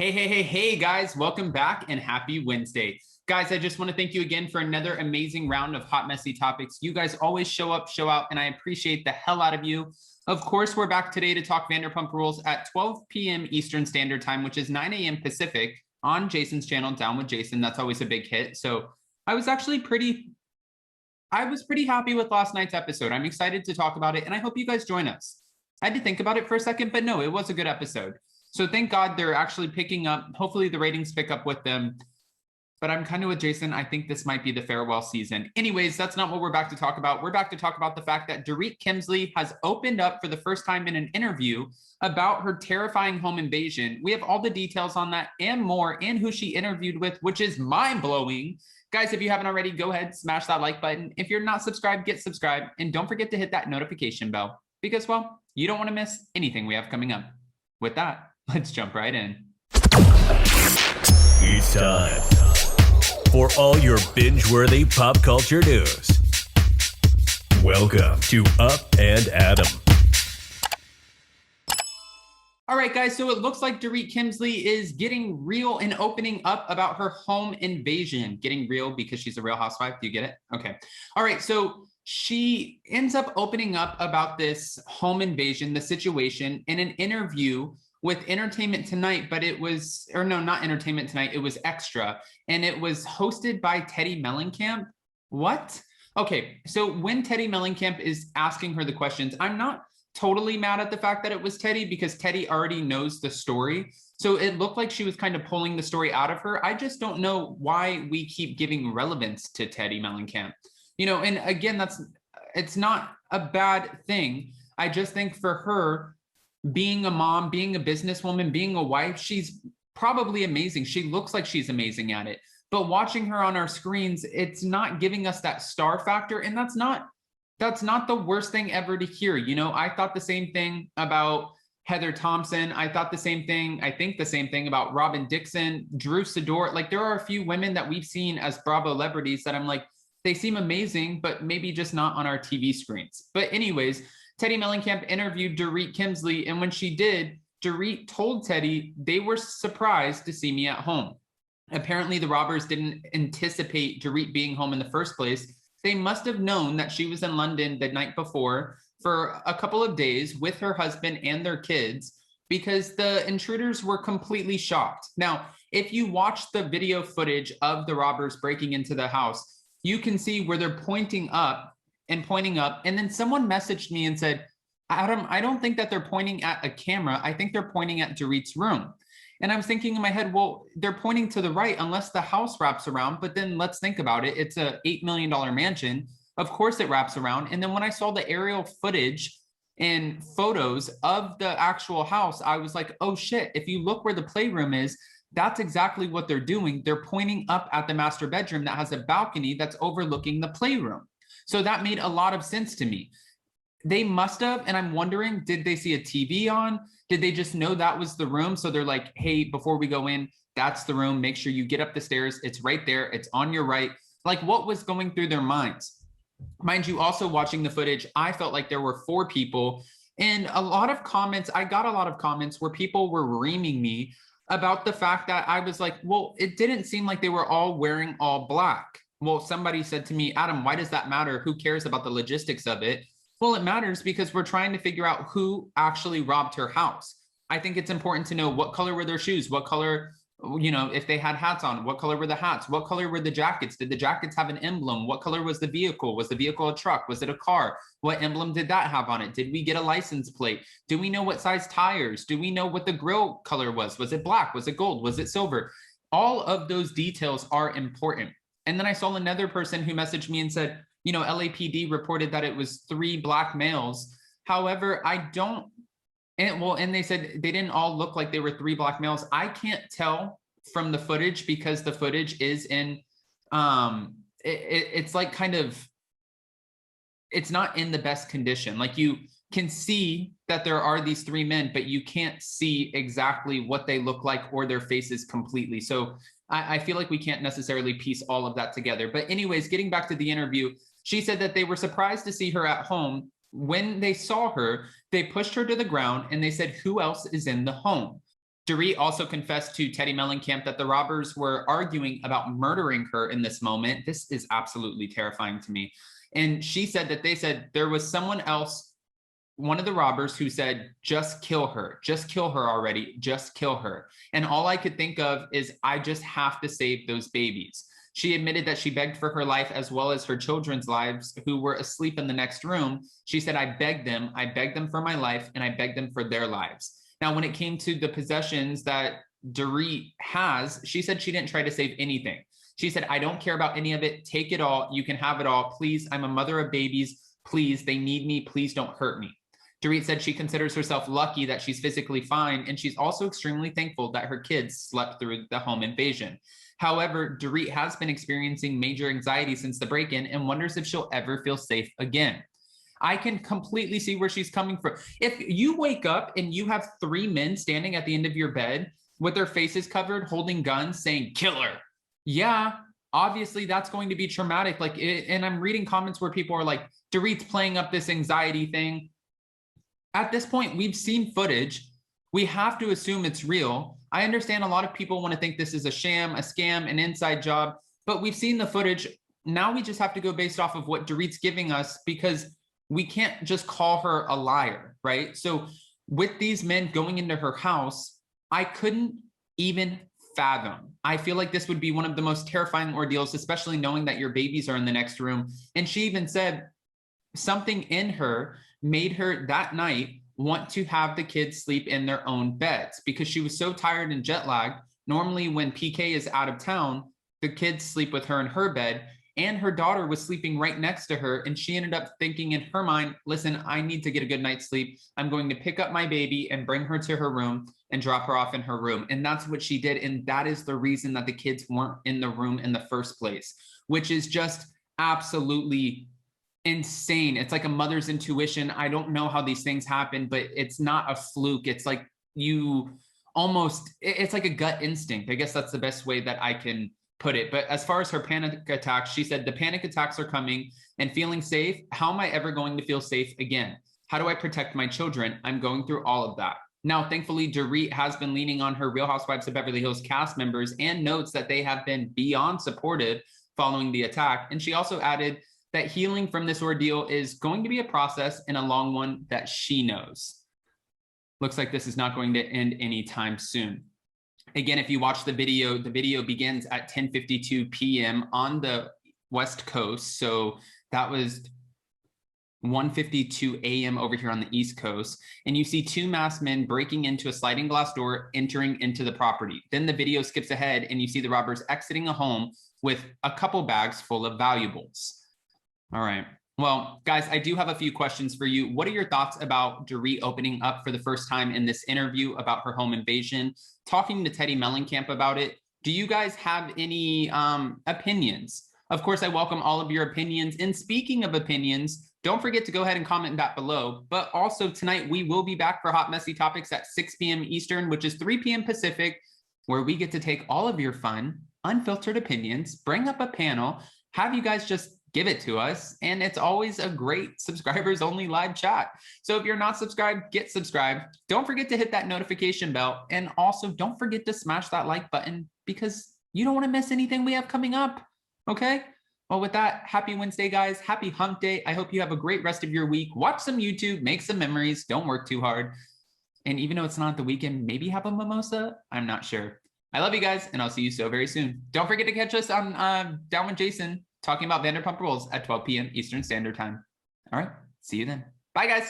Hey, guys, welcome back and happy Wednesday. Guys, I just want to thank you again for another amazing round of hot, messy topics. You guys always show up, show out, and I appreciate the hell out of you. Of course, we're back today to talk Vanderpump Rules at 12 p.m. Eastern Standard Time, which is 9 a.m. Pacific on Jason's channel, Down with Jason. That's always a big hit. So I was pretty happy with last night's episode. I'm excited to talk about it, and I hope you guys join us. I had to think about it for a second, but no, it was a good episode. So thank God they're actually picking up. Hopefully the ratings pick up with them. But I'm kind of with Jason. I think this might be the farewell season. Anyways, that's not what we're back to talk about. We're back to talk about the fact that Dorit Kemsley has opened up for the first time in an interview about her terrifying home invasion. We have all the details on that and more, and who she interviewed with, which is mind-blowing. Guys, if you haven't already, go ahead, smash that like button. If you're not subscribed, get subscribed. And don't forget to hit that notification bell because, well, you don't want to miss anything we have coming up. With that, let's jump right in. It's time for all your binge-worthy pop culture news. Welcome to Up and Adam. All right, guys, so it looks like Dorit Kemsley is getting real and opening up about her home invasion. Getting real because she's a real housewife. Do you get it? Okay. All right, so she ends up opening up about this home invasion, the situation, in an interview with Entertainment Tonight, but it was, or no, not Entertainment Tonight, it was Extra, and it was hosted by Teddi Mellencamp. What? Okay, so when Teddi Mellencamp is asking her the questions, I'm not totally mad at the fact that it was Teddi because Teddi already knows the story. So it looked like she was kind of pulling the story out of her. I just don't know why we keep giving relevance to Teddi Mellencamp. You know, and again, it's not a bad thing. I just think for her, being a mom, being a businesswoman, being a wife, she's probably amazing. She looks like she's amazing at it. But watching her on our screens, it's not giving us that star factor. And that's not the worst thing ever to hear. You know, I thought the same thing about Heather Thompson. I think the same thing about Robin Dixon, Drew Sidor. Like, there are a few women that we've seen as Bravo celebrities that I'm like, they seem amazing, but maybe just not on our TV screens. But anyways, Teddi Mellencamp interviewed Dorit Kemsley, and when she did, Dorit told Teddi they were surprised to see me at home. Apparently, the robbers didn't anticipate Dorit being home in the first place. They must have known that she was in London the night before for a couple of days with her husband and their kids because the intruders were completely shocked. Now, if you watch the video footage of the robbers breaking into the house, you can see where they're pointing up. And then someone messaged me and said, Adam, I don't think that they're pointing at a camera. I think they're pointing at Dorit's room. And I was thinking in my head, well, they're pointing to the right unless the house wraps around. But then let's think about it. It's a $8 million mansion. Of course it wraps around. And then when I saw the aerial footage and photos of the actual house, I was like, oh shit, if you look where the playroom is, that's exactly what they're doing. They're pointing up at the master bedroom that has a balcony that's overlooking the playroom. So that made a lot of sense to me. They must have, and I'm wondering, did they see a TV on? Did they just know that was the room? So they're like, hey, before we go in, that's the room. Make sure you get up the stairs. It's right there. It's on your right. Like, what was going through their minds? Mind you, also watching the footage, I felt like there were 4 people, and I got a lot of comments where people were reaming me about the fact that I was like, well, it didn't seem like they were all wearing all black. Well, somebody said to me, Adam, why does that matter? Who cares about the logistics of it? Well, it matters because we're trying to figure out who actually robbed her house. I think it's important to know what color were their shoes, what color, you know, if they had hats on, what color were the hats, what color were the jackets? Did the jackets have an emblem? What color was the vehicle? Was the vehicle a truck? Was it a car? What emblem did that have on it? Did we get a license plate? Do we know what size tires? Do we know what the grill color was? Was it black? Was it gold? Was it silver? All of those details are important. And then I saw another person who messaged me and said, you know, LAPD reported that it was 3 black males. However, and they said they didn't all look like they were 3 black males. I can't tell from the footage because the footage is in, it's like kind of, it's not in the best condition. Like, you can see that there are these 3 men, but you can't see exactly what they look like or their faces completely. So I feel like we can't necessarily piece all of that together. But anyways, getting back to the interview, she said that they were surprised to see her at home. When they saw her, they pushed her to the ground and they said, who else is in the home? Dorit also confessed to Teddy Mellencamp that the robbers were arguing about murdering her in this moment. This is absolutely terrifying to me. And she said that they said there was someone else, one of the robbers, who said, just kill her already, just kill her. And all I could think of is, I just have to save those babies. She admitted that she begged for her life as well as her children's lives who were asleep in the next room. She said, I begged them for my life, and I begged them for their lives. Now, when it came to the possessions that Dorit has, she said she didn't try to save anything. She said, I don't care about any of it. Take it all. You can have it all. Please, I'm a mother of babies. Please, they need me. Please don't hurt me. Dorit said she considers herself lucky that she's physically fine, and she's also extremely thankful that her kids slept through the home invasion. However, Dorit has been experiencing major anxiety since the break-in and wonders if she'll ever feel safe again. I can completely see where she's coming from. If you wake up and you have 3 men standing at the end of your bed with their faces covered, holding guns, saying, kill her. Yeah, obviously that's going to be traumatic. And I'm reading comments where people are like, Dorit's playing up this anxiety thing. At this point, we've seen footage. We have to assume it's real. I understand a lot of people want to think this is a sham, a scam, an inside job, but we've seen the footage. Now we just have to go based off of what Dorit's giving us, because we can't just call her a liar, right? So with these men going into her house, I couldn't even fathom. I feel like this would be one of the most terrifying ordeals, especially knowing that your babies are in the next room. And she even said something in her made her that night want to have the kids sleep in their own beds, because she was so tired and jet lagged. Normally when PK is out of town, the kids sleep with her in her bed, and her daughter was sleeping right next to her. And she ended up thinking in her mind, listen, I need to get a good night's sleep. I'm going to pick up my baby and bring her to her room and drop her off in her room. And that's what she did. And that is the reason that the kids weren't in the room in the first place, which is just absolutely insane. It's like a mother's intuition. I don't know how these things happen, but it's not a fluke. It's like it's like a gut instinct. I guess that's the best way that I can put it. But as far as her panic attacks, she said, the panic attacks are coming and feeling safe. How am I ever going to feel safe again? How do I protect my children? I'm going through all of that. Now, thankfully, Dorit has been leaning on her Real Housewives of Beverly Hills cast members and notes that they have been beyond supportive following the attack. And she also added that healing from this ordeal is going to be a process and a long one that she knows. Looks like this is not going to end anytime soon. Again, if you watch the video begins at 10:52 p.m. on the West Coast. So that was 1:52 a.m. over here on the East Coast. And you see 2 masked men breaking into a sliding glass door, entering into the property. Then the video skips ahead and you see the robbers exiting a home with a couple bags full of valuables. All right. Well, guys, I do have a few questions for you. What are your thoughts about Dorit opening up for the first time in this interview about her home invasion, talking to Teddy Mellencamp about it? Do you guys have any opinions? Of course, I welcome all of your opinions. And speaking of opinions, don't forget to go ahead and comment that below. But also tonight, we will be back for Hot Messy Topics at 6 p.m. Eastern, which is 3 p.m. Pacific, where we get to take all of your fun, unfiltered opinions, bring up a panel, have you guys just give it to us. And it's always a great subscribers only live chat. So if you're not subscribed, get subscribed. Don't forget to hit that notification bell. And also don't forget to smash that like button, because you don't want to miss anything we have coming up. Okay. Well, with that, happy Wednesday, guys. Happy hump day. I hope you have a great rest of your week. Watch some YouTube, make some memories. Don't work too hard. And even though it's not the weekend, maybe have a mimosa. I'm not sure. I love you guys, and I'll see you so very soon. Don't forget to catch us on Down with Jason, talking about Vanderpump Rules at 12 p.m. Eastern Standard Time. All right. See you then. Bye, guys.